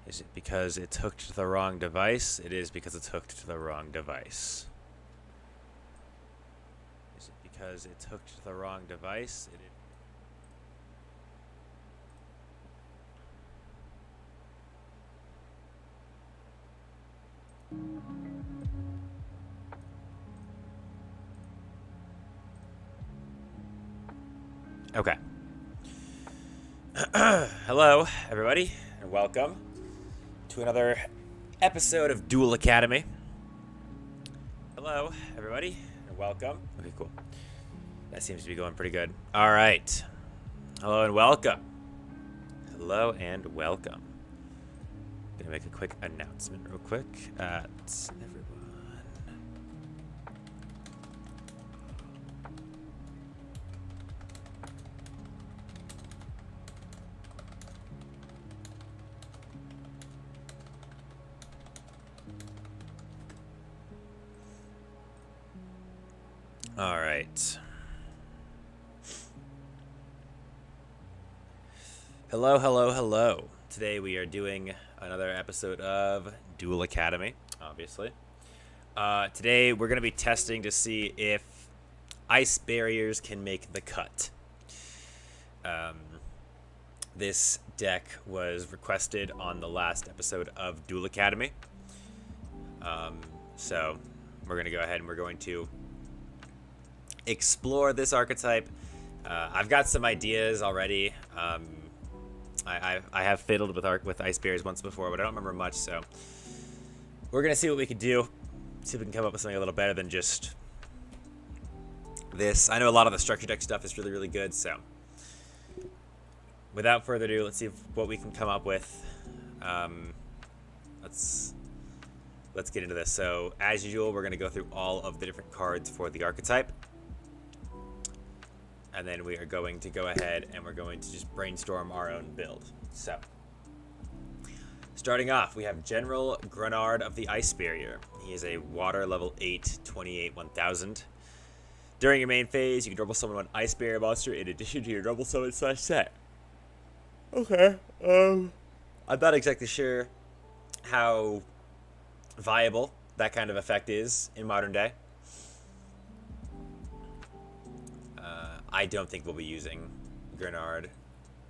Is it because it's hooked to the wrong device? It is because it's hooked to the wrong device. Is it because it's hooked to the wrong device? It is. Okay. Hello, everybody, and welcome to another episode of Duel Academy. Hello, everybody, and welcome. Okay, cool. That seems to be going pretty good. All right. Hello and welcome. Hello and welcome. Gonna make a quick announcement real quick at everyone. All right. Hello, hello, hello. Today we are doing another episode of Duel Academy, obviously. Today we're going to be testing to see if ice barriers can make the cut. This deck was requested on the last episode of Duel Academy. So we're going to go ahead and we're going to explore this archetype. I've got some ideas already. I have fiddled with ice barriers once before, but I don't remember much, so we're gonna see what we can do. See if we can come up with something a little better than just this. I know a lot of the structure deck stuff is really, really good, so without further ado, let's see what we can come up with. Let's get into this. So as usual, we're gonna go through all of the different cards for the archetype. And then we are going to go ahead and we're going to just brainstorm our own build. So, starting off, we have General Grenard of the Ice Barrier. He is a water level 8, 28, 1000. During your main phase, you can double summon one Ice Barrier monster in addition to your double summon / set. Okay. I'm not exactly sure how viable that kind of effect is in modern day. I don't think we'll be using Grenard,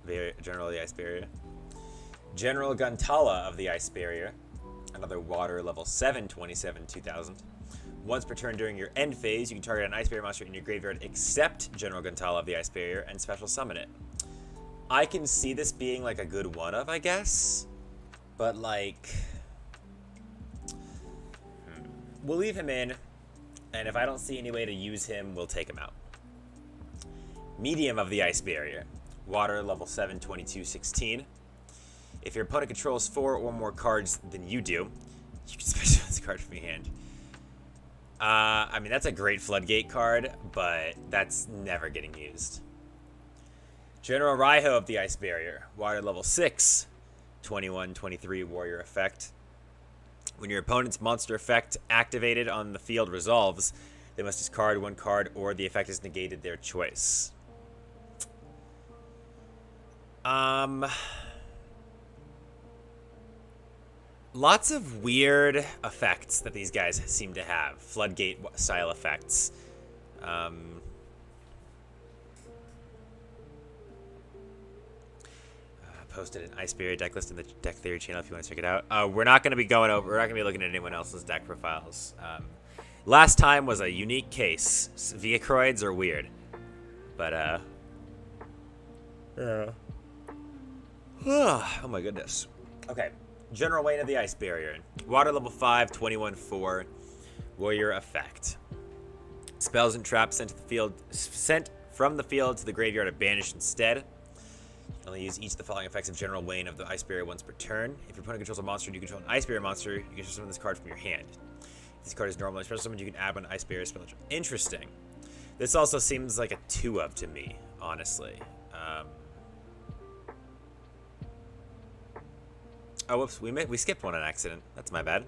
General of the Ice Barrier. General Guntala of the Ice Barrier, another water level 7, 27, 2000. Once per turn during your end phase, you can target an Ice Barrier monster in your graveyard except General Guntala of the Ice Barrier and special summon it. I can see this being like a good one of, I guess, but like, we'll leave him in, and if I don't see any way to use him, we'll take him out. Medium of the Ice Barrier, water level 7, 22, 16. If your opponent controls 4 or more cards than you do, you can special this card from your hand. I mean, that's a great floodgate card, but that's never getting used. General Raiho of the Ice Barrier, water level 6, 21, 23 warrior effect. When your opponent's monster effect activated on the field resolves, they must discard one card or the effect is negated their choice. Lots of weird effects that these guys seem to have. Floodgate style effects. Posted an Ice Barrier deck list in the Deck Theory channel if you want to check it out. We're not going to be going over. We're not going to be looking at anyone else's deck profiles. Last time was a unique case. Viacroids are weird, but yeah. Oh my goodness. Okay. General Wayne of the Ice Barrier. Water level 5, 21, 4. Warrior effect. Spells and traps sent from the field to the graveyard are banished instead. You can only use each of the following effects of General Wayne of the Ice Barrier once per turn. If your opponent controls a monster and you control an Ice Barrier monster, you can summon this card from your hand. If this card is normally special summoned, you can add one Ice Barrier spell. Interesting. This also seems like a 2-of to me, honestly. Oh, whoops, we skipped one on accident. That's my bad.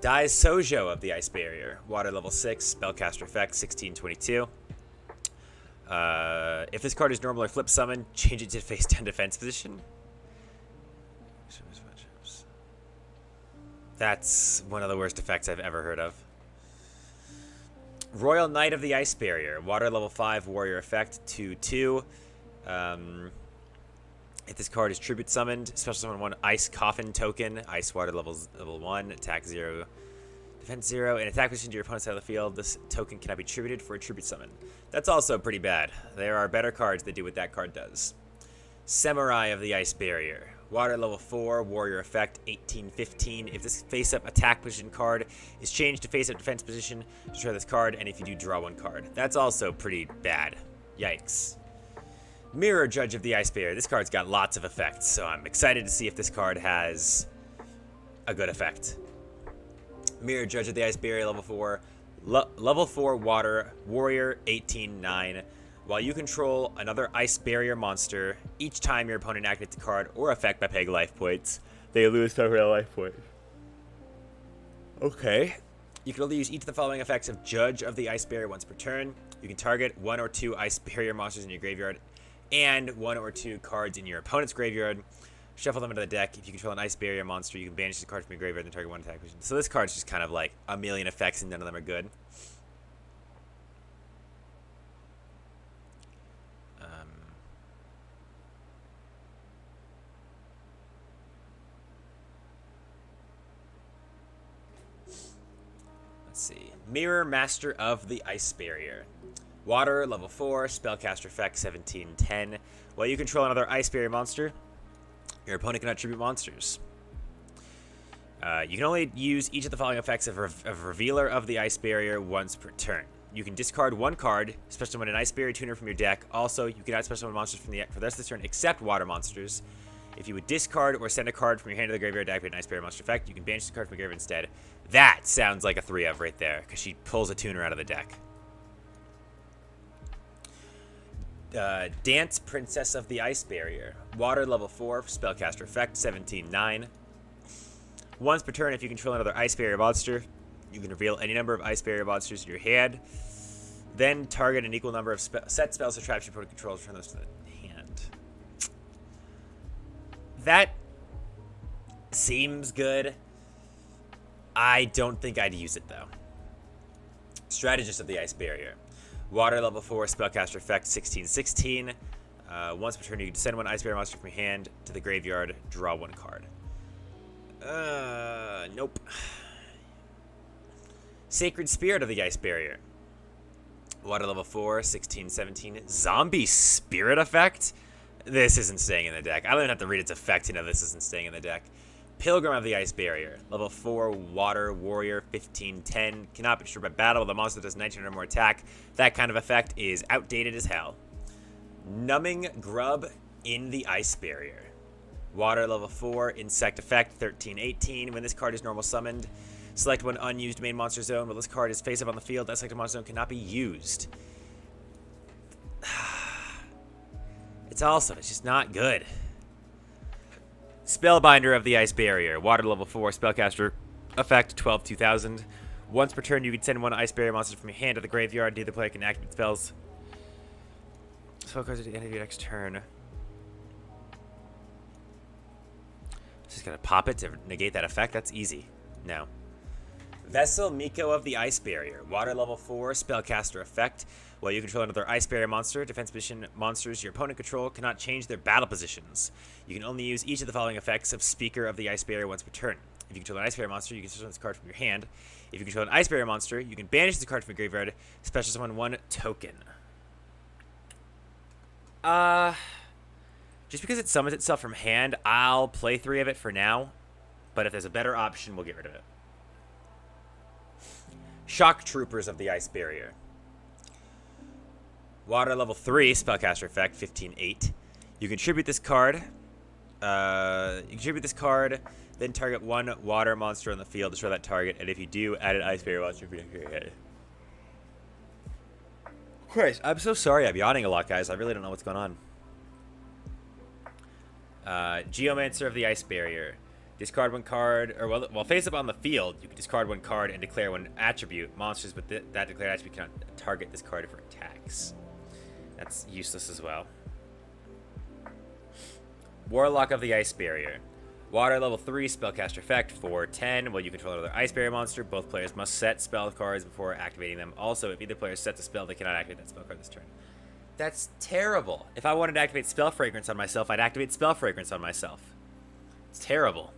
Dai Sojo of the Ice Barrier. Water level 6, spellcaster effect, 1622. If this card is normal or flip summoned, change it to face 10 defense position. That's one of the worst effects I've ever heard of. Royal Knight of the Ice Barrier. Water level 5 warrior effect 2/2. If this card is tribute summoned, special summon 1 Ice Coffin token. Ice water level 1. Attack 0. Defense 0. In attack position to your opponent's side of the field, this token cannot be tributed for a tribute summon. That's also pretty bad. There are better cards that do what that card does. Samurai of the Ice Barrier. Water level 4, warrior effect 18/15. If this face-up attack position card is changed to face-up defense position, destroy this card, and if you do, draw 1 card. That's also pretty bad. Yikes. Mirror Judge of the Ice Barrier. This card's got lots of effects, so I'm excited to see if this card has a good effect. Mirror Judge of the Ice Barrier, level 4. Level 4 water, warrior 18/9. While you control another Ice Barrier monster, each time your opponent activates a card or effect by paying life points, they lose several life points. Okay. You can only use each of the following effects of Judge of the Ice Barrier once per turn. You can target 1 or 2 Ice Barrier monsters in your graveyard and 1 or 2 cards in your opponent's graveyard. Shuffle them into the deck. If you control an Ice Barrier monster, you can banish the card from your graveyard and target 1 attack position. So this card's just kind of like a million effects and none of them are good. Let's see. Mirror Master of the Ice Barrier. Water, level 4, spellcaster effect 17/10. While you control another Ice Barrier monster, your opponent cannot tribute monsters. You can only use each of the following effects of Revealer of the Ice Barrier once per turn. You can discard 1 card, special summon an Ice Barrier tuner from your deck. Also, you cannot special summon monsters from the deck for the rest of the turn except water monsters. If you would discard or send a card from your hand to the graveyard to activate an Ice Barrier monster effect, you can banish the card from your graveyard instead. That sounds like a 3-of right there, because she pulls a tuner out of the deck. Dance Princess of the Ice Barrier. Water level 4, spellcaster effect 17/9. Once per turn, if you control another Ice Barrier monster, you can reveal any number of Ice Barrier monsters in your hand. Then target an equal number of set spells or traps your opponent controls, return those to the hand. That seems good. I don't think I'd use it, though. Strategist of the Ice Barrier. Water level 4, spellcaster effect 16/16. Once per turn, you can send 1 Ice Barrier monster from your hand to the graveyard, draw 1 card. Nope. Sacred Spirit of the Ice Barrier. Water level 4, 16/17. Zombie Spirit effect? This isn't staying in the deck. I don't even have to read its effect to know this isn't staying in the deck. Pilgrim of the Ice Barrier. Level 4, Water Warrior 15/10. Cannot be destroyed by battle. The monster does 19 or more attack. That kind of effect is outdated as hell. Numbing Grub in the Ice Barrier. Water level 4, Insect effect 13/18. When this card is normal summoned, select 1 unused main monster zone. While this card is face up on the field, that selected monster zone cannot be used. It's just not good. Spellbinder of the Ice Barrier. Water level 4, spellcaster effect 12/2000. Once per turn, you can send 1 Ice Barrier monster from your hand to the graveyard. Neither player can activate spells. Spell cards at the end of your next turn. Just gotta pop it to negate that effect. That's easy. No. Vessel Miko of the Ice Barrier. Water level 4, spellcaster effect. While you control another Ice Barrier monster, defense position monsters your opponent control cannot change their battle positions. You can only use each of the following effects of Speaker of the Ice Barrier once per turn. If you control an Ice Barrier monster, you can summon this card from your hand. If you control an Ice Barrier monster, you can banish the card from your graveyard, special summon 1 token. Just because it summons itself from hand, I'll play 3 of it for now. But if there's a better option, we'll get rid of it. Shock Troopers of the Ice Barrier. Water level 3, spellcaster effect 15/8. You contribute this card. Then target 1 water monster on the field, destroy that target, and if you do, add an Ice Barrier monster from your head. Christ, I'm so sorry I'm yawning a lot, guys. I really don't know what's going on. Geomancer of the Ice Barrier. Discard 1 card, or while face up on the field, you can discard 1 card and declare 1 attribute. Monsters with that declared attribute cannot target this card for attacks. That's useless as well. Warlock of the Ice Barrier. Water level 3, spellcaster effect for 10. While you control another ice barrier monster, both players must set spell cards before activating them. Also, if either player sets a spell, they cannot activate that spell card this turn. That's terrible. If I wanted to activate Spell Fragrance on myself, I'd activate Spell Fragrance on myself. It's terrible.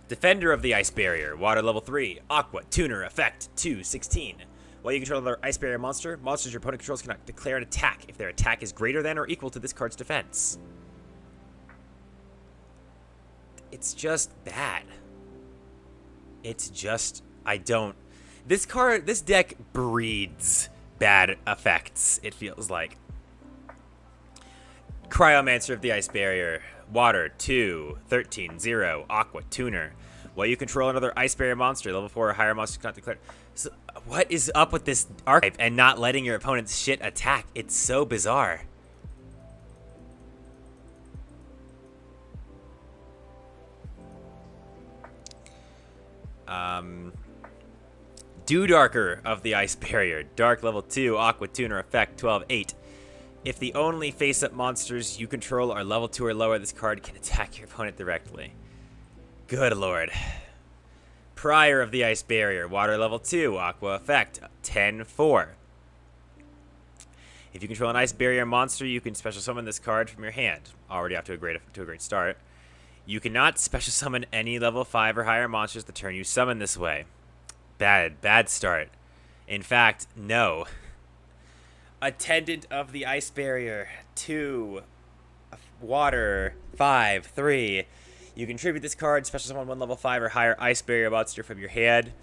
Defender of the Ice Barrier. Water level 3. Aqua. Tuner. Effect. 2/16. While you control another Ice Barrier monster, monsters your opponent controls cannot declare an attack if their attack is greater than or equal to this card's defense. It's just bad. It's just... I don't... This deck breeds bad effects, it feels like. Cryomancer of the Ice Barrier. Water, 2, 13, 0, Aqua, Tuner. While you control another Ice Barrier monster, level 4 or higher monster cannot declare... So, what is up with this archetype and not letting your opponent's shit attack? It's so bizarre. Dew Darker of the Ice Barrier. Dark level 2, Aqua Tuner effect 12/8. If the only face-up monsters you control are level 2 or lower, this card can attack your opponent directly. Good lord. Prior of the Ice Barrier. Water level 2, Aqua effect 10/4. If you control an Ice Barrier monster, you can special summon this card from your hand. Already off to a great start. You cannot special summon any level 5 or higher monsters the turn you summon this way. Bad start. In fact, no. Attendant of the Ice Barrier. 2. Water. 5/3. You contribute this card, special summon one level 5 or higher Ice Barrier monster from your hand.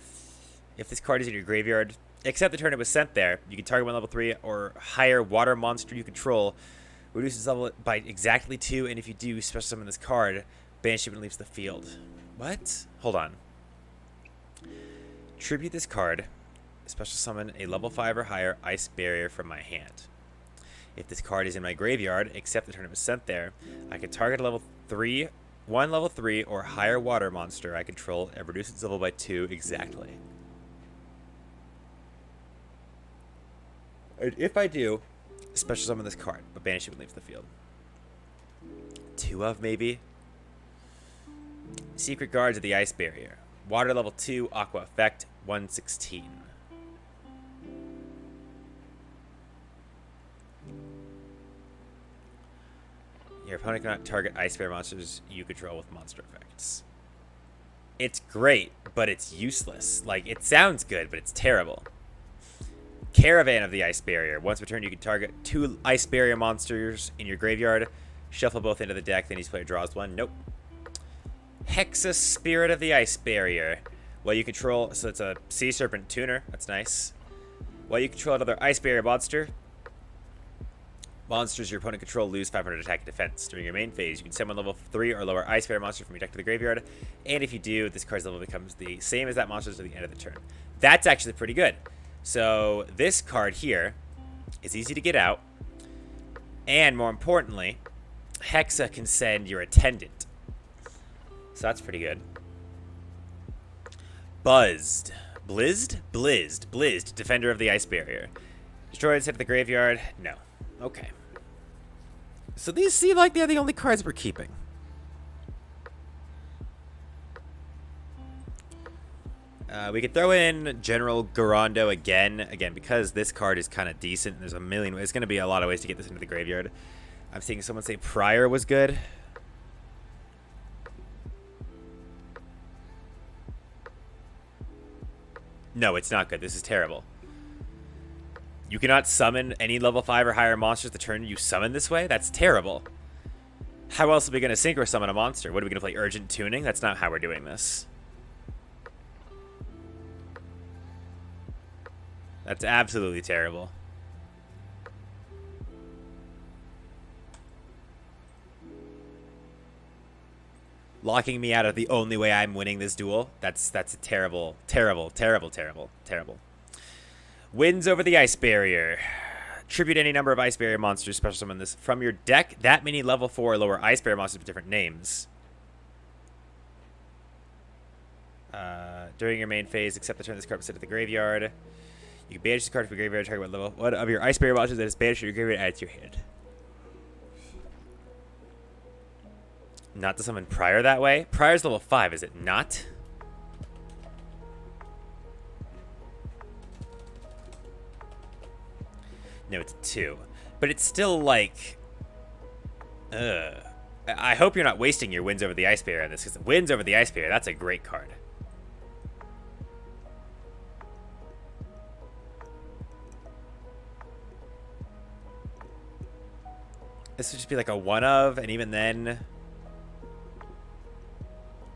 If this card is in your graveyard, except the turn it was sent there, you can target one level 3 or higher water monster you control. Reduce its level by exactly 2, and if you do, special summon this card. Banish it when it leaves the field. What? Hold on. Tribute this card. Special summon a level 5 or higher Ice Barrier from my hand. If this card is in my graveyard, except the turn it was sent there, I can target a one level 3 or higher water monster I control and reduce its level by 2 exactly. And if I do, special summon this card, but banish it when it leaves the field. 2 of, maybe? Secret Guards of the Ice Barrier. Water level 2, Aqua effect 1/16. Your opponent cannot target Ice Barrier monsters you control with monster effects. It's great, but it's useless. Like, it sounds good, but it's terrible. Caravan of the Ice Barrier. Once per turn, you can target 2 Ice Barrier monsters in your graveyard. Shuffle both into the deck, then each player draws 1. Nope. Hexa Spirit of the Ice Barrier. While you control... So it's a Sea Serpent Tuner. That's nice. While you control another Ice Barrier monster, monsters your opponent control lose 500 attack and defense. During your main phase, you can summon level 3 or lower Ice Barrier monster from your deck to the graveyard. And if you do, this card's level becomes the same as that monster's at the end of the turn. That's actually pretty good. So this card here is easy to get out. And more importantly, Hexa can send your attendant. So that's pretty good. Blizzed, Defender of the Ice Barrier. Destroy and set to the graveyard. No. Okay. So these seem like they're the only cards we're keeping. We could throw in General Garando again, because this card is kind of decent. There's a million ways. It's going to be a lot of ways to get this into the graveyard. I'm seeing someone say Prior was good. No, it's not good. This is terrible. You cannot summon any level 5 or higher monsters the turn you summon this way? That's terrible. How else are we going to synchro summon a monster? What, are we going to play Urgent Tuning? That's not how we're doing this. That's absolutely terrible. Locking me out of the only way I'm winning this duel. That's a terrible. Wins over the Ice Barrier. Tribute any number of Ice Barrier monsters. Special summon this from your deck. That many level 4 or lower Ice Barrier monsters with different names. During your main phase, except the turn this card was set at the graveyard. You can banish this card from your graveyard. Target one of your Ice Barrier monsters that is banished from your graveyard. Add it to your hand. Not to summon Prior that way. Prior's level 5, is it not? No, it's 2. But it's still like... I hope you're not wasting your Winds Over the Ice Barrier on this, because Winds Over the Ice Barrier, that's a great card. This would just be like a one of, and even then...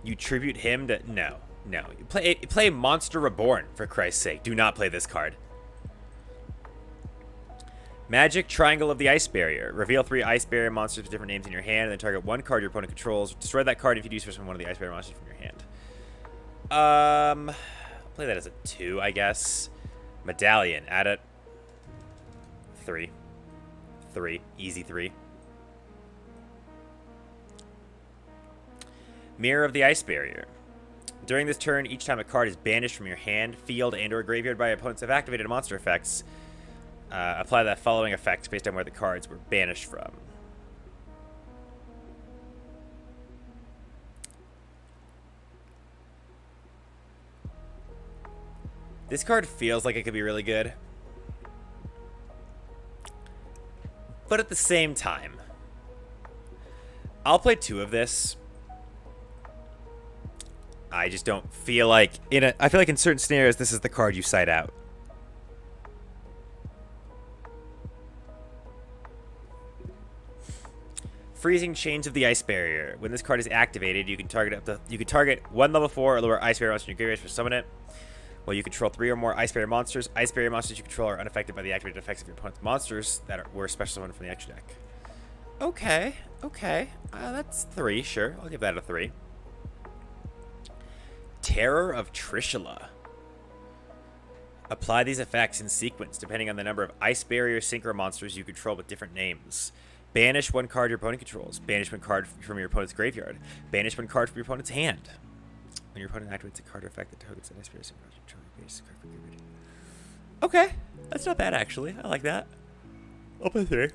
You tribute him to... No. No. You play Monster Reborn, for Christ's sake. Do not play this card. Magic Triangle of the Ice Barrier. Reveal 3 Ice Barrier monsters with different names in your hand, and then target one card your opponent controls. Destroy that card if you do so from one of the Ice Barrier monsters from your hand. I'll play that as a 2, I guess. Medallion. Add it. 3. 3. Easy 3. Mirror of the Ice Barrier. During this turn, each time a card is banished from your hand, field, and or graveyard by opponents have activated monster effects, apply that following effect based on where the cards were banished from. This card feels like it could be really good. But at the same time, I'll play 2 of this. I just don't feel like... I feel like in certain scenarios, this is the card you side out. Freezing Chains of the Ice Barrier. When this card is activated, you can target one level 4 or lower Ice Barrier monster in your graveyard to summon it. Well, you control 3 or more Ice Barrier monsters. Ice Barrier monsters you control are unaffected by the activated effects of your opponent's monsters that were special summoned from the extra deck. Okay, okay. That's 3, sure. I'll give that a 3. Terror of Trishula. Apply these effects in sequence, depending on the number of Ice Barrier Synchro monsters you control with different names. Banish one card your opponent controls. Banish one card from your opponent's graveyard. Banish one card from your opponent's hand. When your opponent activates a card or effect that targets an Ice Barrier Synchro, you control your base card from your graveyard. Okay, that's not bad actually. I like that. I'll play 3.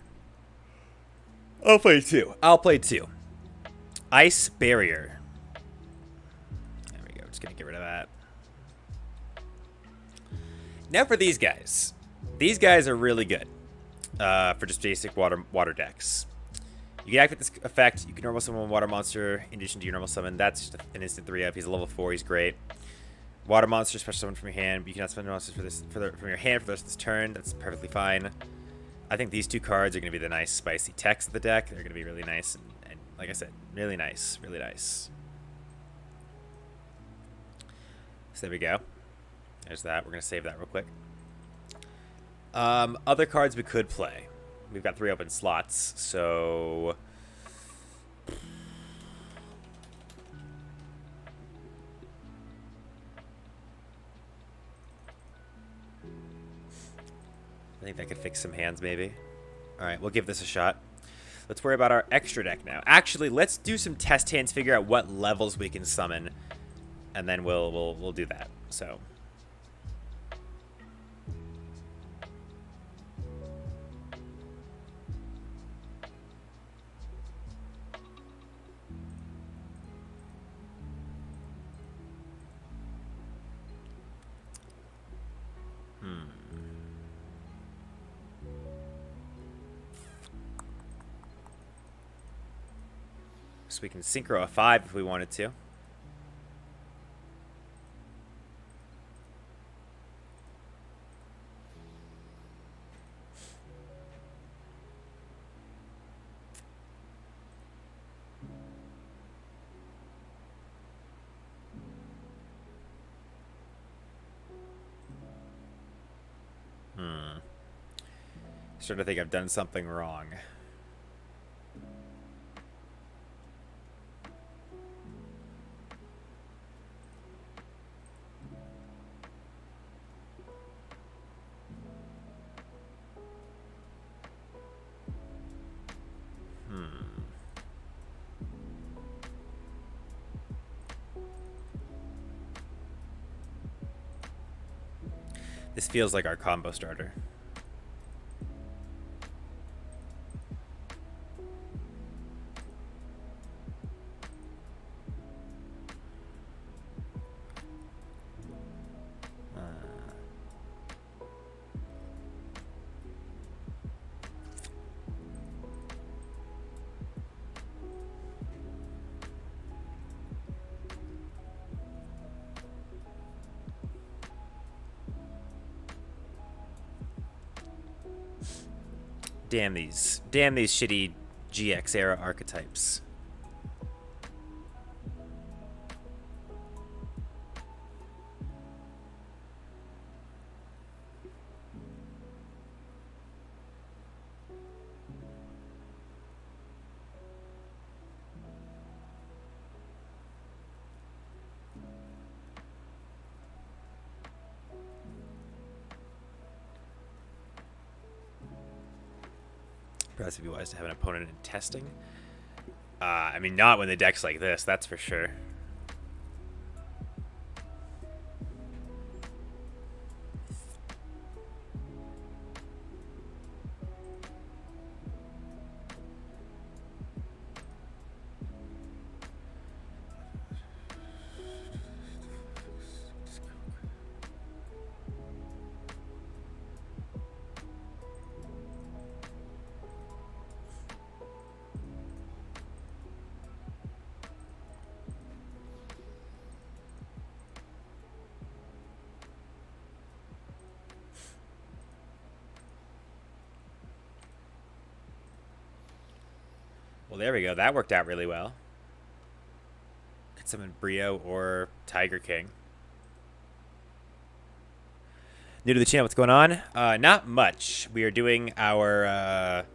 I'll play 2. I'll play 2. Ice Barrier. There we go. Just gonna get rid of that. Now for these guys. These guys are really good for just basic water decks. You can activate this effect. You can normal summon one water monster in addition to your normal summon. That's just an instant 3-up. He's a level 4. He's great. Water monster, special summon from your hand. But you cannot summon monsters from your hand for the rest of this turn. That's perfectly fine. I think these 2 cards are going to be the nice spicy text of the deck. They're going to be really nice and like I said, really nice. Really nice. So there we go. There's that. We're going to save that real quick. Other cards we could play. We've got 3 open slots, so... I think that could fix some hands, maybe. Alright, we'll give this a shot. Let's worry about our extra deck now. Actually, let's do some test hands, figure out what levels we can summon, and then we'll do that. So... So we can synchro a 5 if we wanted to. Starting to think I've done something wrong. This feels like our combo starter. Damn these shitty GX era archetypes. Perhaps it'd be wise to have an opponent in testing. I mean, not when the deck's like this, that's for sure. Well, there we go. That worked out really well. Could summon Brio or Tiger King. New to the channel, what's going on? Not much. We are doing our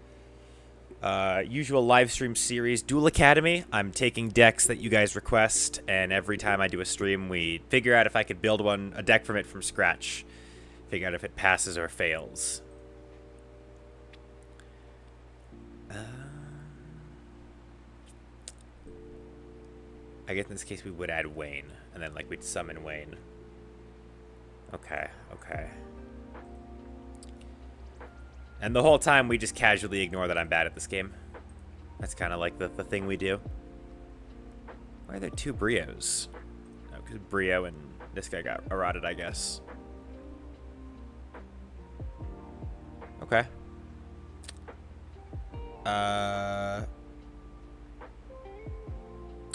usual live stream series, Duel Academy. I'm taking decks that you guys request, and every time I do a stream, we figure out if I could build a deck from it from scratch. Figure out if it passes or fails. I guess in this case we would add Wayne, and then like we'd summon Wayne. Okay, okay. And the whole time we just casually ignore that I'm bad at this game. That's kind of like the thing we do. Why are there two Brios? Oh, because Brio and this guy got eroded, I guess. Okay.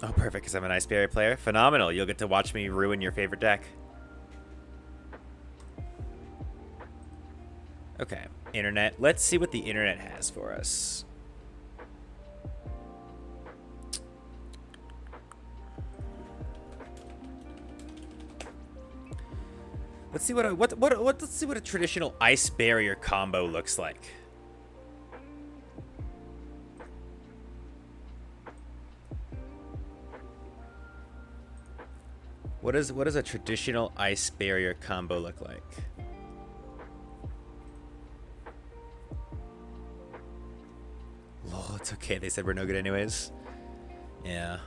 Oh, perfect, because I'm an Ice Barrier player. Phenomenal. You'll get to watch me ruin your favorite deck. Okay, internet. Let's see what the internet has for us. Let's see let's see what a traditional Ice Barrier combo looks like. What does a traditional Ice Barrier combo look like? Lol, it's okay. They said we're no good anyways. Yeah.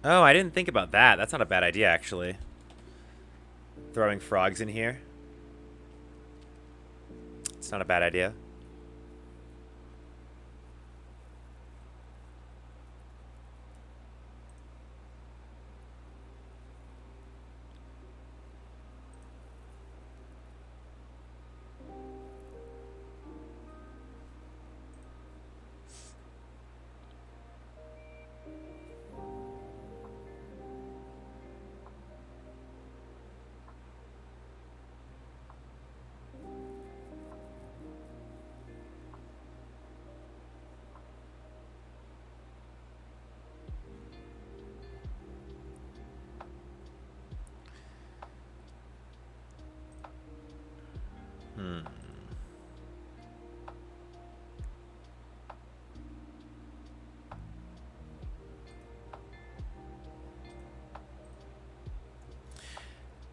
Oh, I didn't think about that. That's not a bad idea, actually. Throwing frogs in here. It's not a bad idea.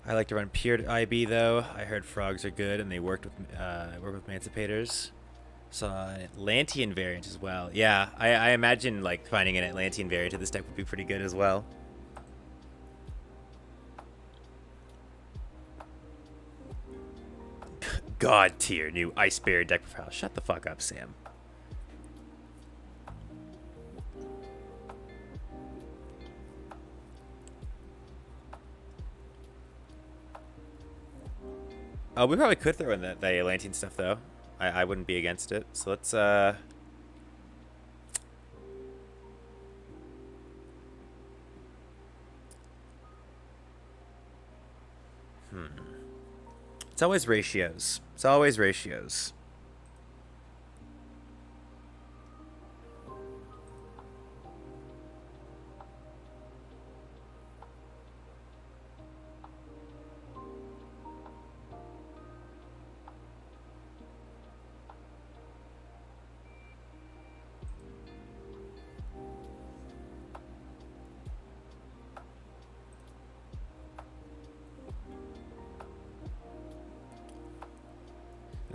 I like to run pure IB though. I heard frogs are good, and they work with Emancipators. So Atlantean variant as well. Yeah, I imagine like finding an Atlantean variant to this deck would be pretty good as well. God tier new Ice Barrier deck profile. Shut the fuck up, Sam. We probably could throw in the Atlantean stuff though. I wouldn't be against it. So let's It's always ratios. It's always ratios.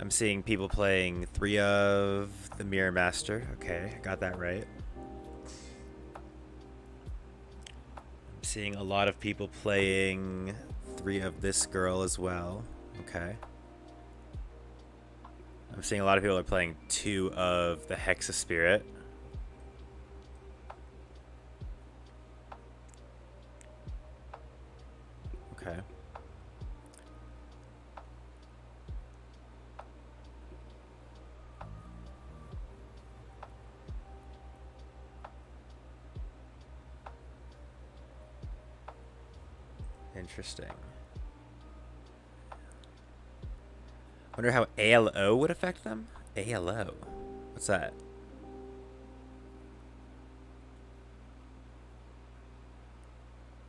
I'm seeing people playing 3 of the Mirror Master. Okay, I got that right. I'm seeing a lot of people playing 3 of this girl as well. Okay. I'm seeing a lot of people are playing 2 of the Hexa Spirit. Okay. Interesting. Wonder how ALO would affect them? ALO? What's that?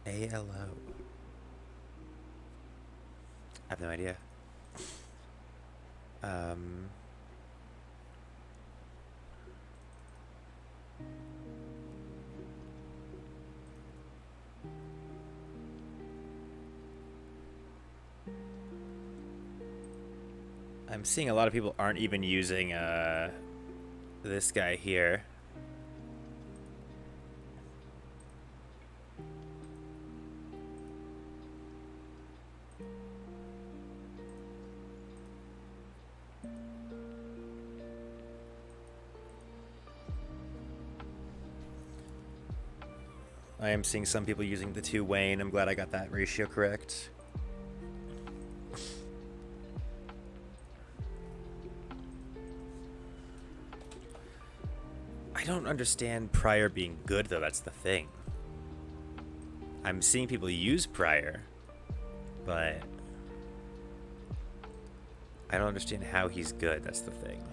ALO. I have no idea. I'm seeing a lot of people aren't even using this guy here. I am seeing some people using the 2 Wayne. I'm glad I got that ratio correct. I don't understand Prior being good, though. That's the thing. I'm seeing people use Prior, but I don't understand how he's good. That's the thing.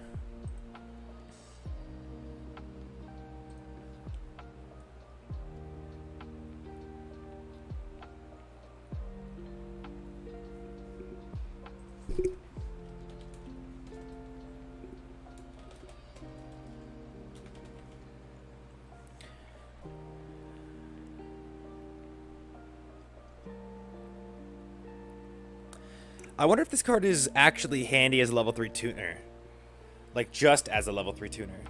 I wonder if this card is actually handy as a level 3 tuner. Like, just as a level 3 tuner.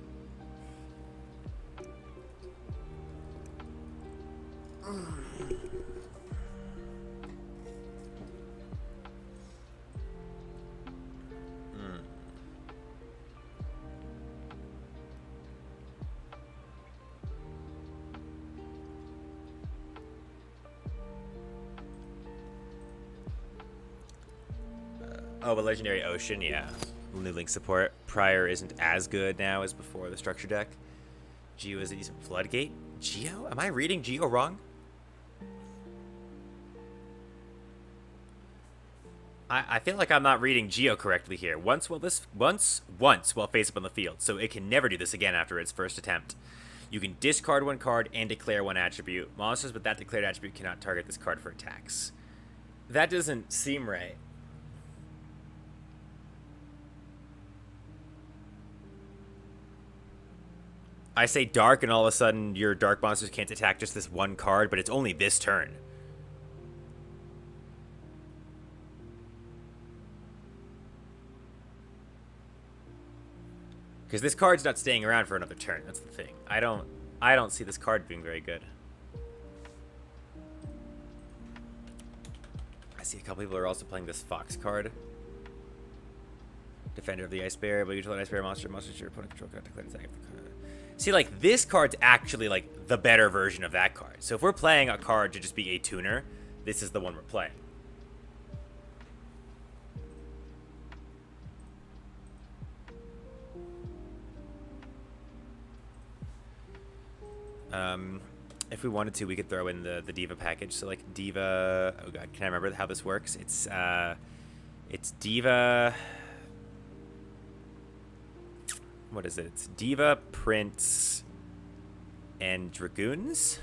Oh, but Legendary Ocean, yeah. New Link support. Prior isn't as good now as before the structure deck. Geo is a decent Floodgate. Geo? Am I reading Geo wrong? I feel like I'm not reading Geo correctly here. Once while face up on the field, so it can never do this again after its first attempt. You can discard 1 card and declare 1 attribute. Monsters with that declared attribute cannot target this card for attacks. That doesn't seem right. I say dark, and all of a sudden your dark monsters can't attack just this 1 card, but it's only this turn. Because this card's not staying around for another turn. That's the thing. I don't see this card being very good. I see a couple people are also playing this Fox card. Defender of the Ice Bear. But usually an Ice Bear monsters your opponent control cannot declare attack. See, like, this card's actually, like, the better version of that card. So if we're playing a card to just be a tuner, this is the one we're playing. If we wanted to, we could throw in the Diva package. So like Diva. Oh god, can I remember how this works? It's Diva. What is it? It's Diva, Prince, and Dragoons.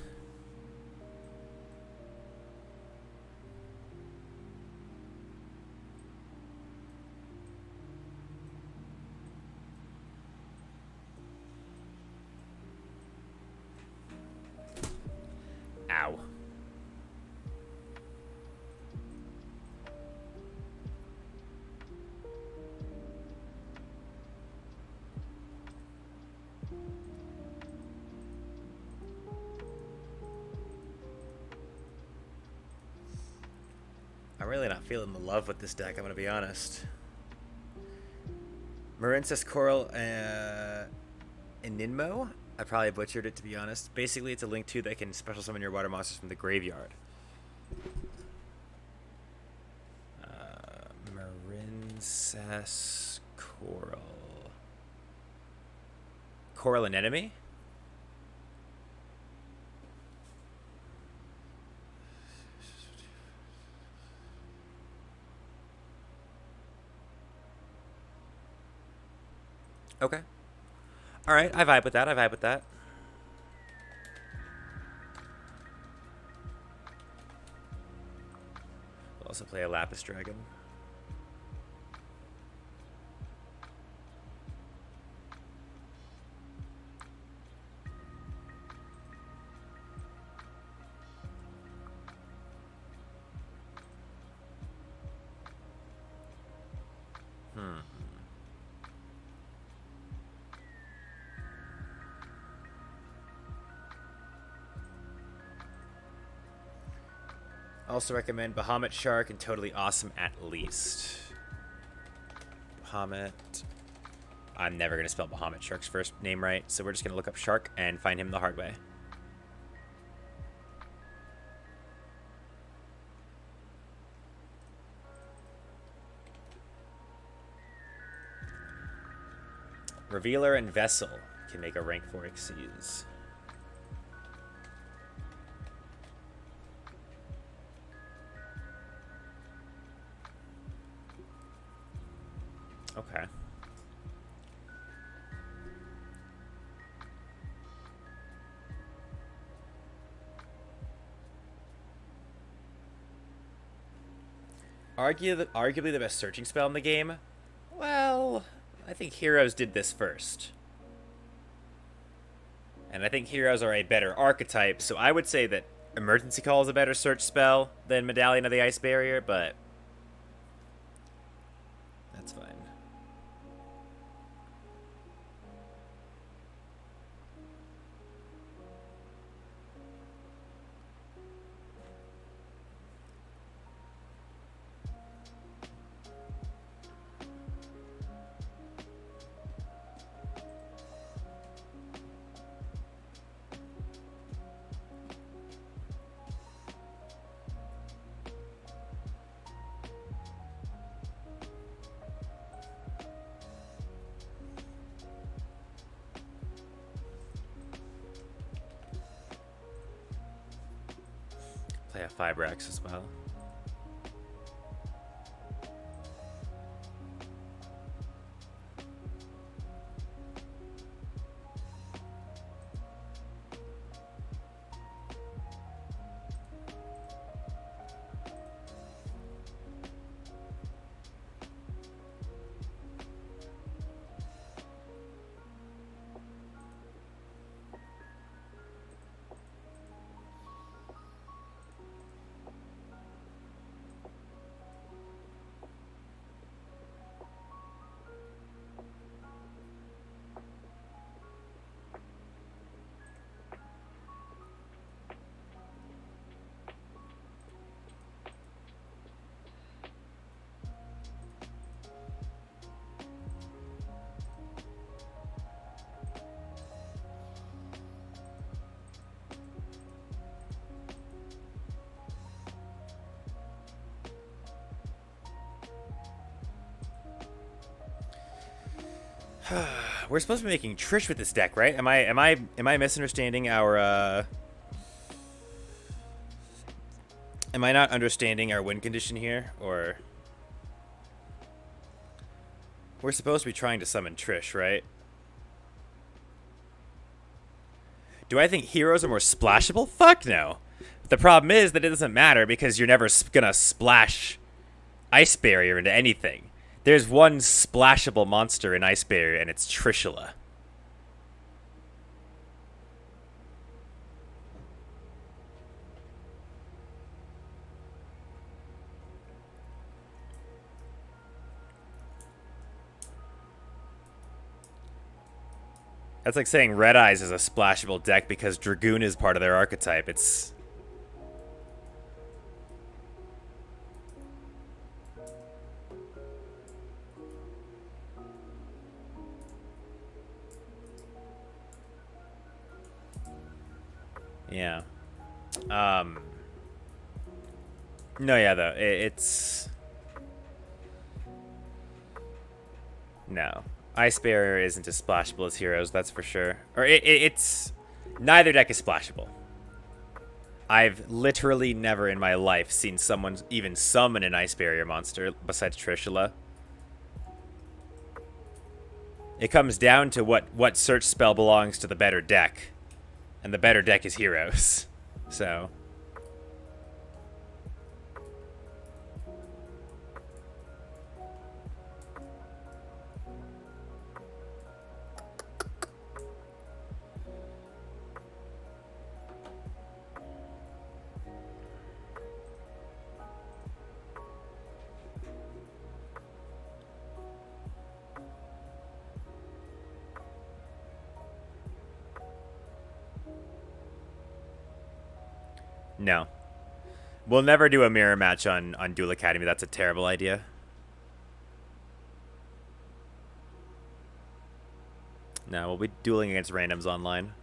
Ow. I'm really not feeling the love with this deck, I'm gonna be honest. Marincess Coral Ninmo? I probably butchered it, to be honest. Basically, it's a link 2 that can special summon your water monsters from the graveyard. Marincess Coral. Coral Anemone? Okay. Alright, I vibe with that. We'll also play a Lapis Dragon. Also recommend Bahamut Shark and Totally Awesome at least. Bahamut. I'm never going to spell Bahamut Shark's first name right, so we're just going to look up Shark and find him the hard way. Revealer and Vessel can make a rank 4 Xyz. Okay. Arguably the best searching spell in the game? Well, I think Heroes did this first. And I think Heroes are a better archetype, so I would say that Emergency Call is a better search spell than Medallion of the Ice Barrier, but that's fine. Play a Fibrax as well. We're supposed to be making Trish with this deck, right? Am I misunderstanding our Am I not understanding our win condition here, or... We're supposed to be trying to summon Trish, right? Do I think heroes are more splashable? Fuck no. The problem is that it doesn't matter because you're never gonna splash Ice Barrier into anything. There's one splashable monster in Ice Barrier, and it's Trishula. That's like saying Red Eyes is a splashable deck because Dragoon is part of their archetype. It's... Yeah. No, yeah, though. It's... No. Ice Barrier isn't as splashable as Heroes, that's for sure. Or it's... Neither deck is splashable. I've literally never in my life seen someone even summon an Ice Barrier monster besides Trishula. It comes down to what search spell belongs to the better deck. And the better deck is Heroes. So... No. We'll never do a mirror match on Duel Academy. That's a terrible idea. No, we'll be dueling against randoms online.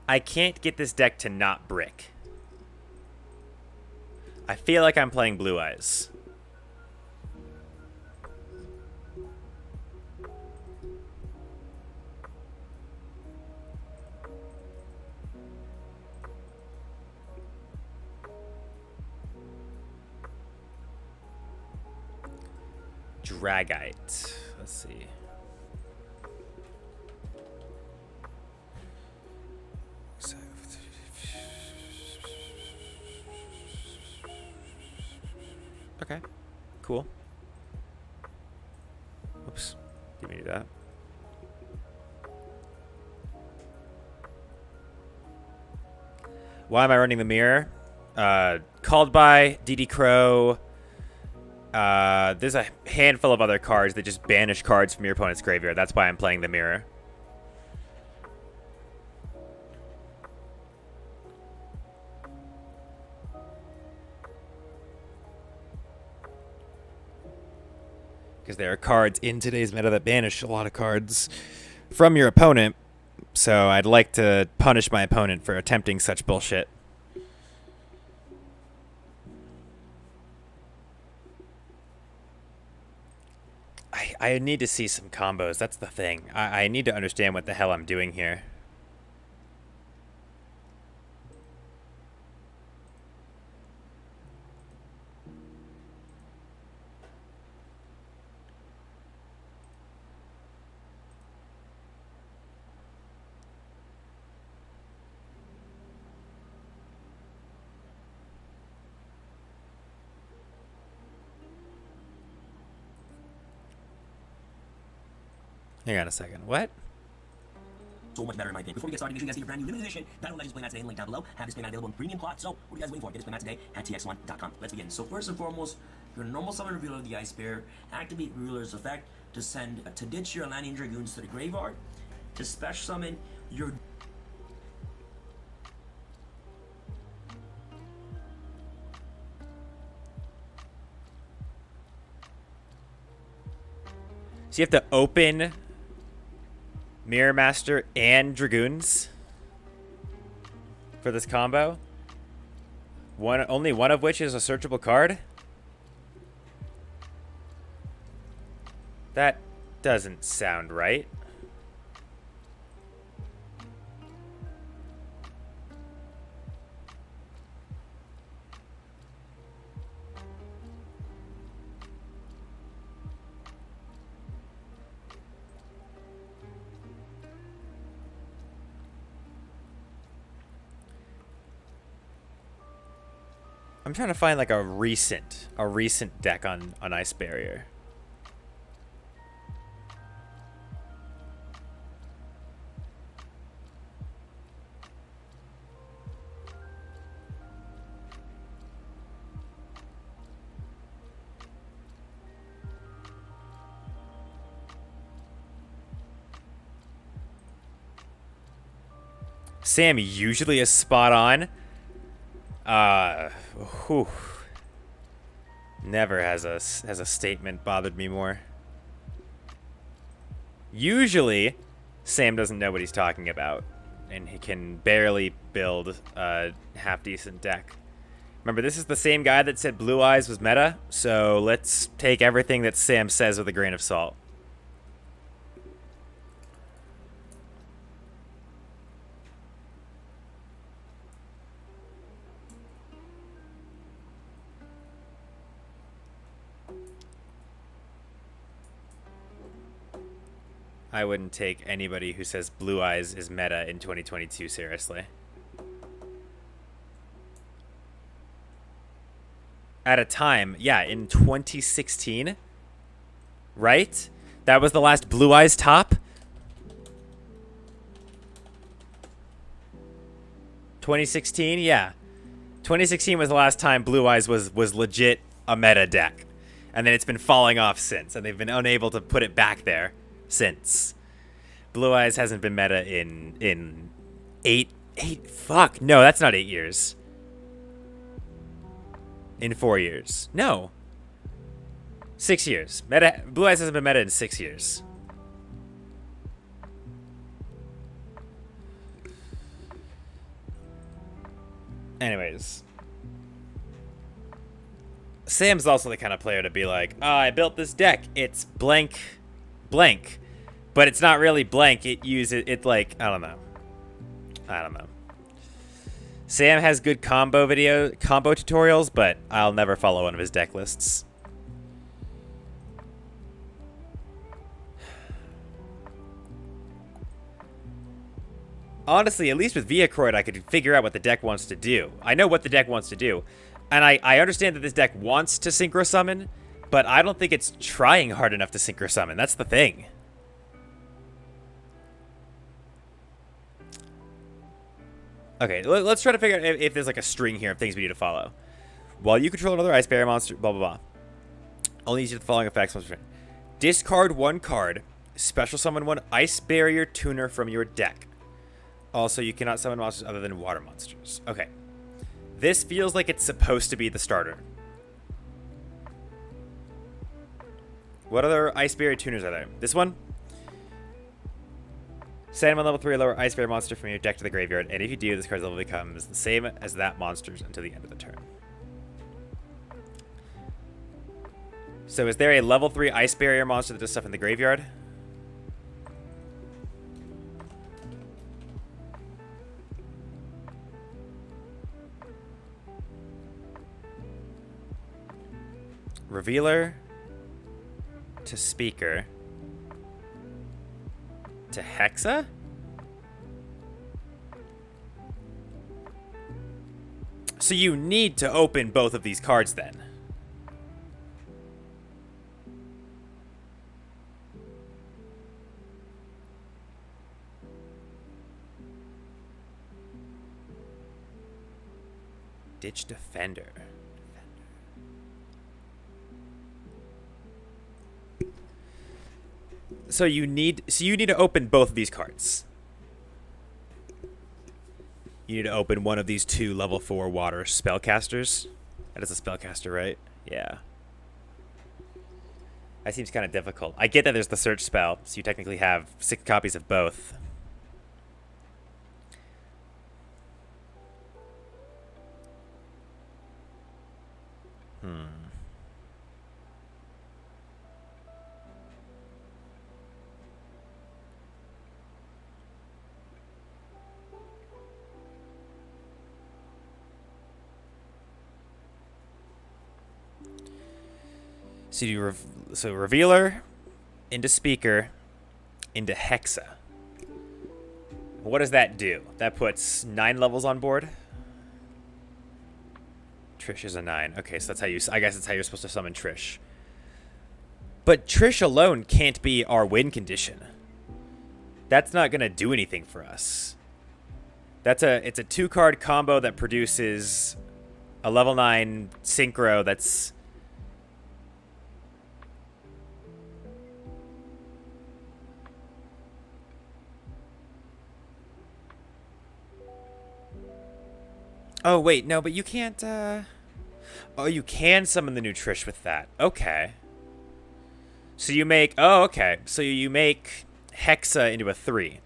I can't get this deck to not brick. I feel like I'm playing Blue Eyes. Dragite. Let's see. Okay, cool. Oops, didn't mean to do that. Why am I running the mirror? Called by DD Crow. There's a handful of other cards that just banish cards from your opponent's graveyard. That's why I'm playing the mirror. Because there are cards in today's meta that banish a lot of cards from your opponent. So I'd like to punish my opponent for attempting such bullshit. I need to see some combos. That's the thing. I need to understand what the hell I'm doing here. Hang on a second. What? So much better in my opinion. Before we get started, you guys see a brand new limited edition Battle Legends playmat today. Link down below. Have this playmat available in premium plots. So what are you guys waiting for? Get this playmat today at tx1.com. Let's begin. So first and foremost, your normal summon revealer of the Ice Bear. Activate Ruler's effect to ditch your landing dragoons to the graveyard. To special summon your So you have to open Mirror Master and Dragoons for this combo. Only one of which is a searchable card. That doesn't sound right. I'm trying to find like a recent deck on Ice Barrier. Sam usually is spot on. Whew. Never has a statement bothered me more. Usually, Sam doesn't know what he's talking about, and he can barely build a half-decent deck. Remember, this is the same guy that said Blue Eyes was meta, so let's take everything that Sam says with a grain of salt. I wouldn't take anybody who says Blue Eyes is meta in 2022 seriously. At a time, yeah, in 2016, right? That was the last Blue Eyes top. 2016, yeah. 2016 was the last time Blue Eyes was legit a meta deck. And then it's been falling off since, and they've been unable to put it back there since. Blue Eyes hasn't been meta in eight fuck, no, that's not 8 years. In 4 years. No. 6 years. Meta Blue Eyes hasn't been meta in 6 years. Anyways. Sam's also the kind of player to be like, oh, I built this deck. It's blank. But it's not really blank. It like, I don't know. Sam has good combo tutorials, but I'll never follow one of his deck lists. Honestly, at least with Viacroid, I could figure out what the deck wants to do. I know what the deck wants to do. And I understand that this deck wants to Synchro Summon, but I don't think it's trying hard enough to Synchro Summon. That's the thing. Okay, let's try to figure out if there's like a string here of things we need to follow. While you control another Ice Barrier monster, blah, blah, blah. Only use the following effects. Discard one card. Special summon one Ice Barrier Tuner from your deck. Also, you cannot summon monsters other than water monsters. Okay. This feels like it's supposed to be the starter. What other Ice Barrier Tuners are there? This one? Send one level 3 or lower Ice Barrier monster from your deck to the graveyard, and if you do, this card's level becomes the same as that monster's until the end of the turn. So is there a level 3 Ice Barrier monster that does stuff in the graveyard? Revealer to Speaker to Hexa? So you need to open both of these cards then. Ditch Defender. So you need to open both of these cards. You need to open one of these 2 level 4 water spellcasters. That is a spellcaster, right? Yeah. That seems kind of difficult. I get that there's the search spell, so you technically have 6 copies of both. So you so Revealer into Speaker into Hexa. What does that do? That puts 9 levels on board. Trish is a 9. Okay, so that's how you. I guess that's how you're supposed to summon Trish. But Trish alone can't be our win condition. That's not gonna do anything for us. It's a 2-card combo that produces a level 9 synchro that's. Oh wait, no, but you can't. Oh, you can summon the new Trish with that. Okay. So you make. Oh, okay. So you make Hexa into a 3.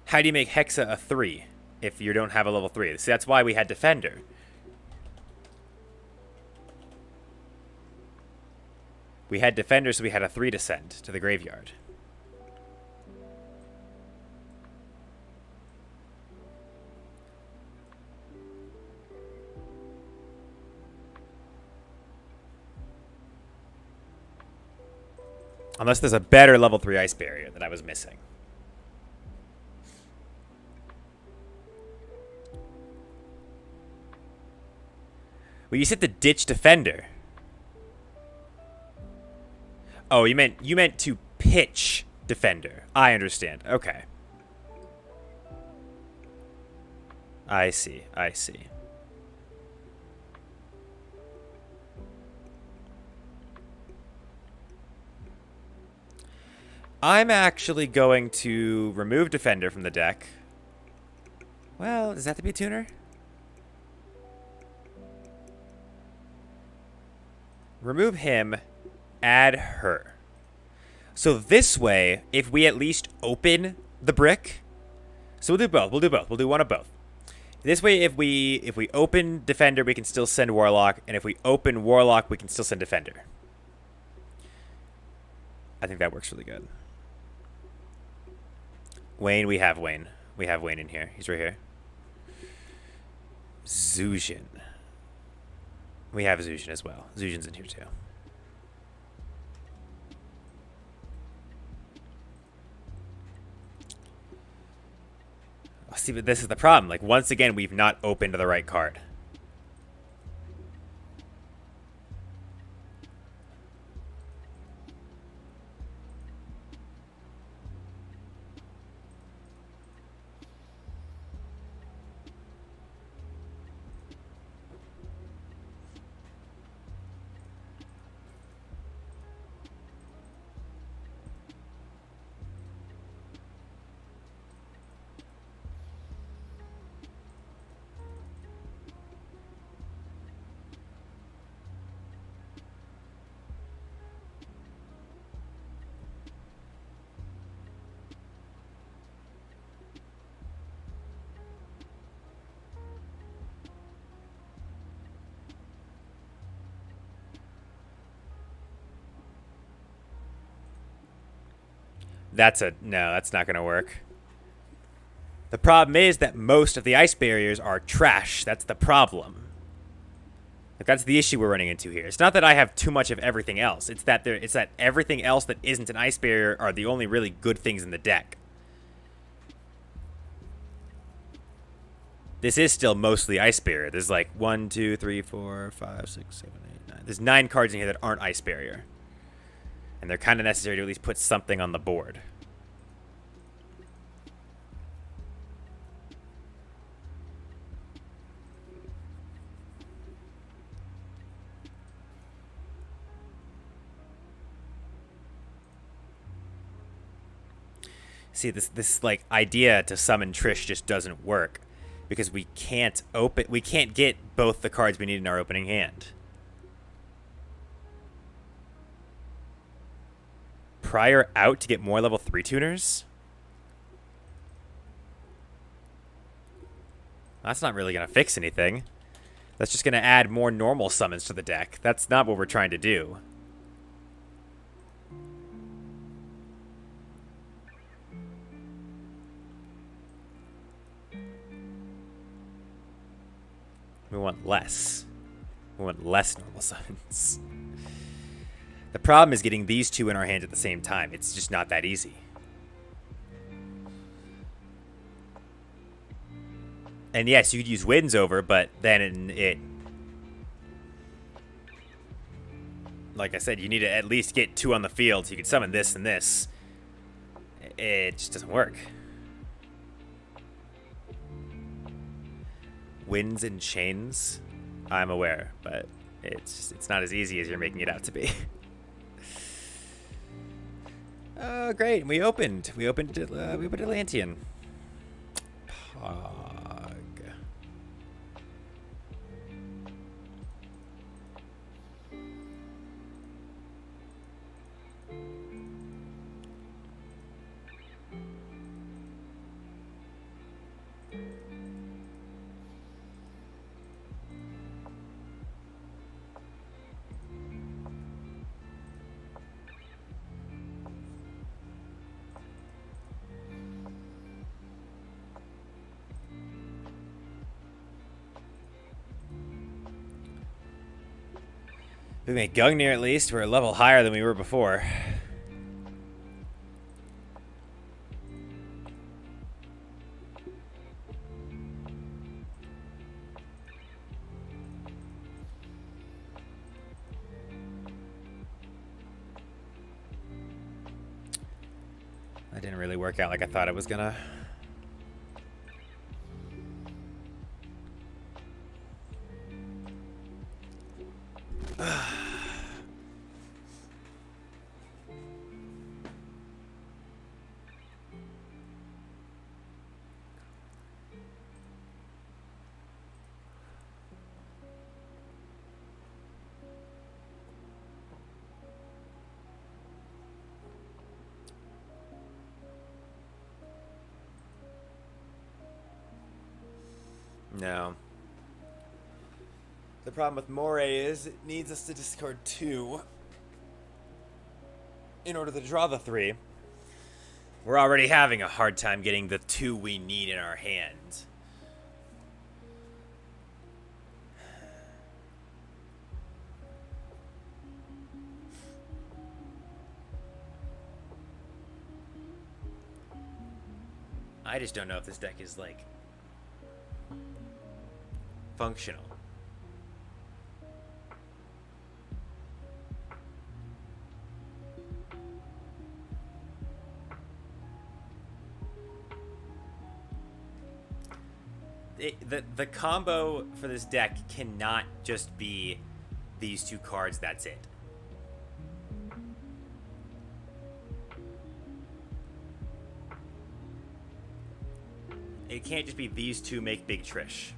How do you make Hexa a 3 if you don't have a level 3? See, that's why we had Defender. We had Defender, so we had a 3 to send to the graveyard. Unless there's a better level 3 Ice Barrier that I was missing. Well, you said to ditch Defender. Oh, you meant to pitch Defender. I understand. Okay. I see. I see. I'm actually going to remove Defender from the deck. Well, does that have to be a tuner? Remove him, add her. So this way, if we at least open the brick, so we'll do both. We'll do one of both. This way, if we open Defender, we can still send Warlock, and if we open Warlock, we can still send Defender. I think that works really good. Wayne, we have Wayne. We have Wayne in here. He's right here. Zujin. We have Zujin as well. Zujin's in here too. See, but this is the problem. Like, once again, we've not opened the right card. No, that's not going to work. The problem is that most of the ice barriers are trash. That's the problem. Like, that's the issue we're running into here. It's not that I have too much of everything else. It's that everything else that isn't an ice barrier are the only really good things in the deck. This is still mostly ice barrier. There's like 1, 2, 3, 4, 5, 6, 7, 8, 9. There's 9 cards in here that aren't ice barrier. And they're kind of necessary to at least put something on the board. See, this like idea to summon Trish just doesn't work because we can't get both the cards we need in our opening hand. Prior out to get more level 3 tuners? That's not really going to fix anything. That's just going to add more normal summons to the deck. That's not what we're trying to do. We want less. We want less normal summons. The problem is getting these two in our hand at the same time. It's just not that easy. And yes, you could use winds over, but then it like I said, you need to at least get two on the field so you can summon this and this. It just doesn't work. Winds and chains, I'm aware, but it's not as easy as you're making it out to be. Oh, great! We opened Atlantean. Pog. We made Gungnir at least. We're a level higher than we were before. That didn't really work out like I thought it was gonna. No. The problem with Moray is it needs us to discard 2 in order to draw the 3. We're already having a hard time getting the 2 we need in our hand. I just don't know if this deck is, like, functional. The combo for this deck cannot just be these 2 cards, that's it. It can't just be these 2 make Big Trish.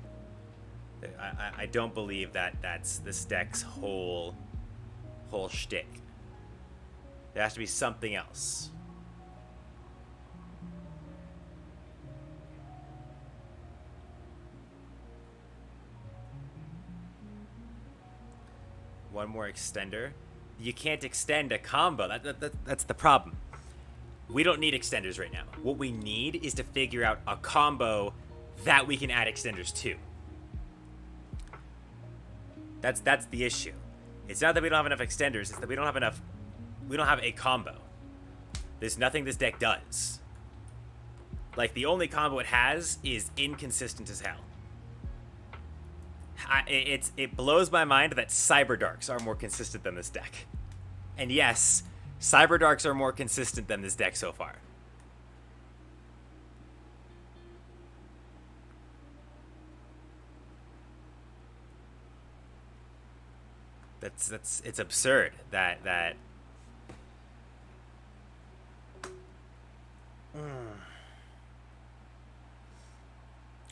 I don't believe that that's this deck's whole shtick. There has to be something else. One more extender. You can't extend a combo. That's the problem. We don't need extenders right now. What we need is to figure out a combo that we can add extenders to. That's the issue. It's not that we don't have enough extenders, it's that we don't have a combo. There's nothing this deck does. Like, the only combo it has is inconsistent as hell. It blows my mind that Cyberdarks are more consistent than this deck. And yes, Cyberdarks are more consistent than this deck so far. It's absurd that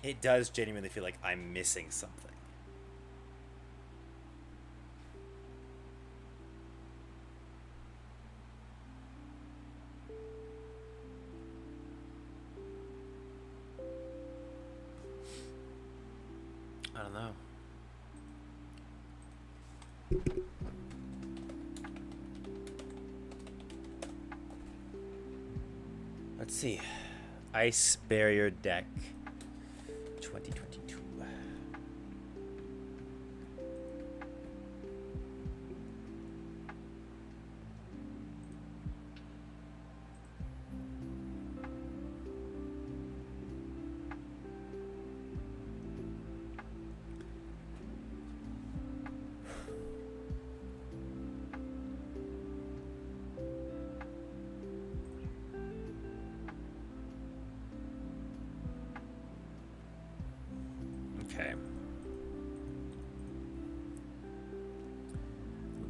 it does genuinely feel like I'm missing something. I don't know. Let's see. Ice Barrier deck 2022.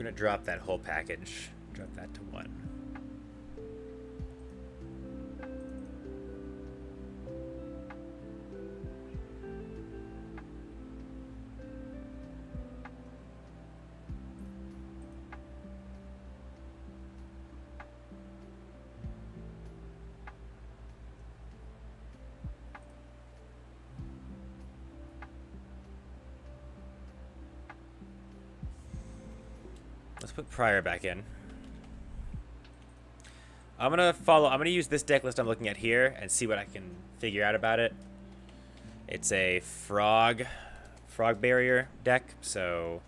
gonna drop that whole package. Drop that to 1. Let's put Prior back in. I'm gonna use this deck list I'm looking at here and see what I can figure out about it. It's a frog barrier deck, so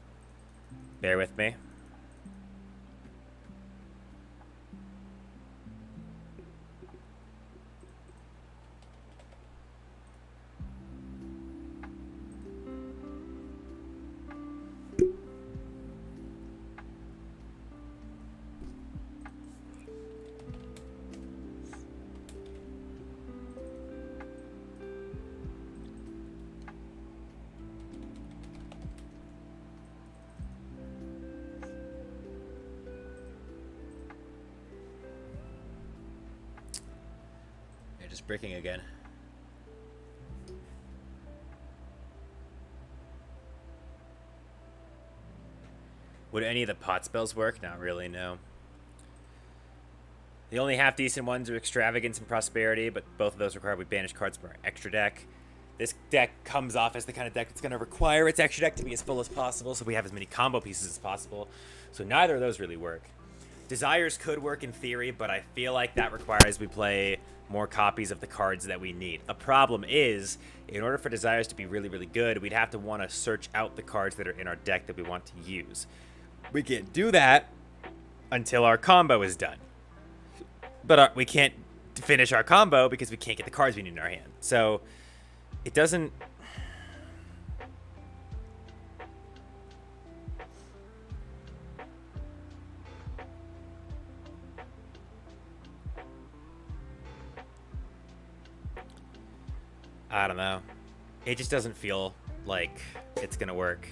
bear with me. Just breaking again. Would any of the pot spells work? Not really, no. The only half decent ones are Extravagance and Prosperity, but both of those require we banish cards from our extra deck. This deck comes off as the kind of deck that's going to require its extra deck to be as full as possible, so we have as many combo pieces as possible. So neither of those really work. Desires could work in theory, but I feel like that requires we play more copies of the cards that we need. The problem is, in order for Desires to be really, really good, we'd have to want to search out the cards that are in our deck that we want to use. We can't do that until our combo is done. But we can't finish our combo because we can't get the cards we need in our hand. So, it doesn't... I don't know. It just doesn't feel like it's gonna work.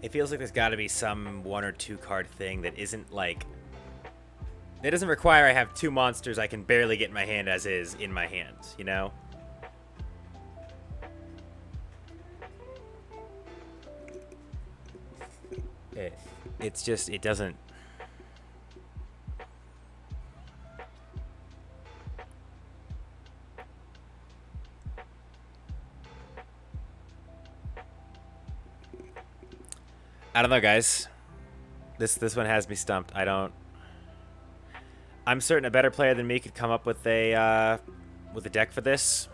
It feels like there's gotta be some 1 or 2 card thing that isn't like... It doesn't require I have 2 monsters I can barely get in my hand as is in my hand, you know? It's just, it doesn't... I don't know, guys. This one has me stumped. I'm certain a better player than me could come up with a deck for this.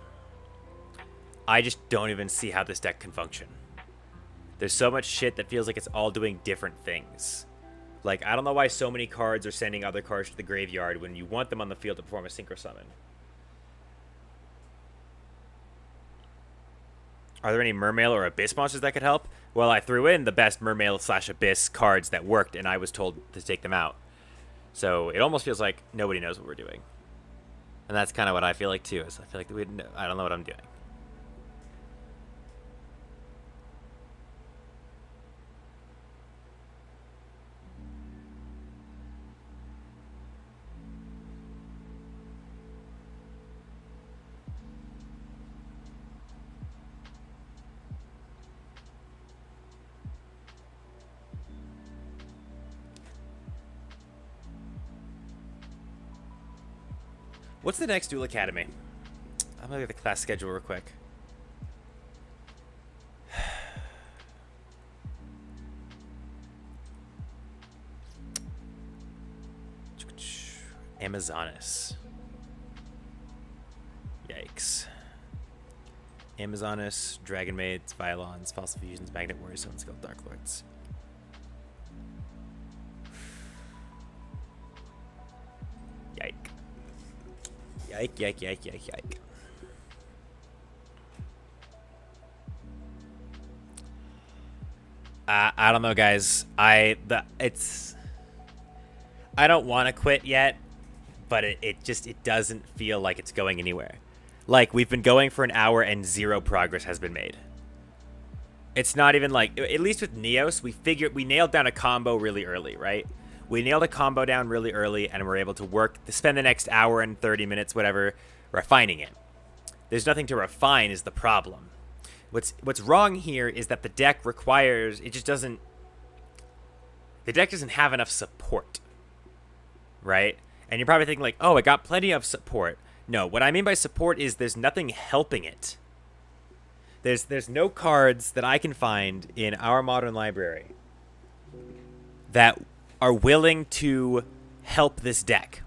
I just don't even see how this deck can function. There's so much shit that feels like it's all doing different things. Like, I don't know why so many cards are sending other cards to the graveyard when you want them on the field to perform a Synchro Summon. Are there any Mermail or Abyss monsters that could help? Well, I threw in the best Mermail/Abyss cards that worked, and I was told to take them out. So it almost feels like nobody knows what we're doing. And that's kind of what I feel like, too. Is I feel like I don't know what I'm doing. What's the next Duel Academy? I'm gonna look at the class schedule real quick. Amazonas. Yikes. Amazonas, Dragon Maids, Violons, Fossil Fusions, Magnet Warriors, Summon Skull, Dark Lords. Yike. Yike, yike, yike, yike, yike. I don't know, guys. I don't want to quit yet, but it doesn't feel like it's going anywhere. Like, we've been going for an hour and 0 progress has been made. It's not even like, at least with Neos, we nailed down a combo really early, right? We nailed a combo down really early, and we're able to spend the next hour and 30 minutes, whatever, refining it. There's nothing to refine is the problem. What's wrong here is that the deck requires, the deck doesn't have enough support, right? And you're probably thinking like, oh, it got plenty of support. No, what I mean by support is there's nothing helping it. There's no cards that I can find in our Modern library that are willing to help this deck.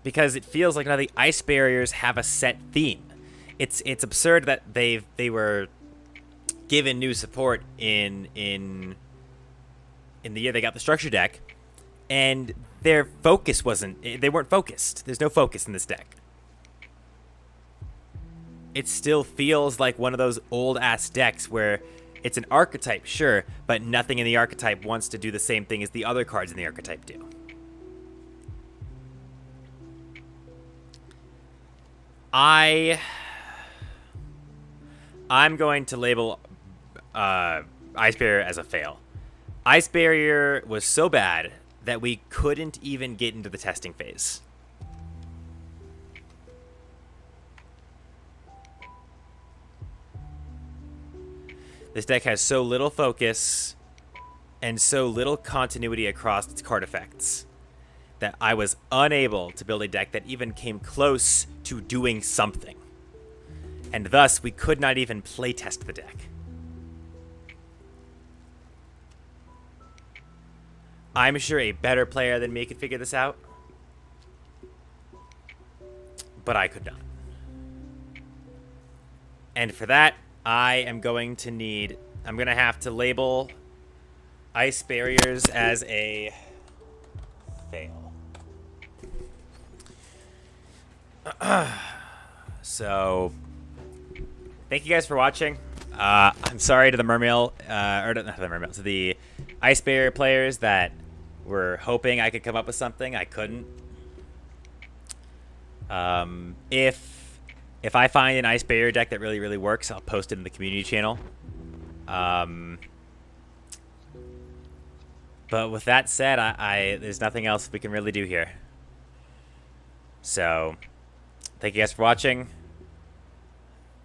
Because it feels like now the ice barriers have a set theme. It's absurd that they were given new support in the year they got the structure deck, and their focus they weren't focused. There's no focus in this deck. It still feels like one of those old ass decks where it's an archetype, sure, but nothing in the archetype wants to do the same thing as the other cards in the archetype do. I'm going to label Ice Barrier as a fail. Ice Barrier was so bad that we couldn't even get into the testing phase. This deck has so little focus and so little continuity across its card effects that I was unable to build a deck that even came close to doing something. And thus, we could not even playtest the deck. I'm sure a better player than me could figure this out, but I could not. And for that, I am going to have to label Ice Barriers as a fail. So, thank you guys for watching. I'm sorry to the Mermail, to the Ice Barrier players that were hoping I could come up with something. I couldn't. If I find an Ice Barrier deck that really, really works, I'll post it in the community channel. But with that said, there's nothing else we can really do here. So, thank you guys for watching.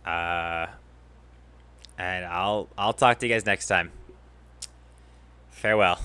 And I'll talk to you guys next time. Farewell.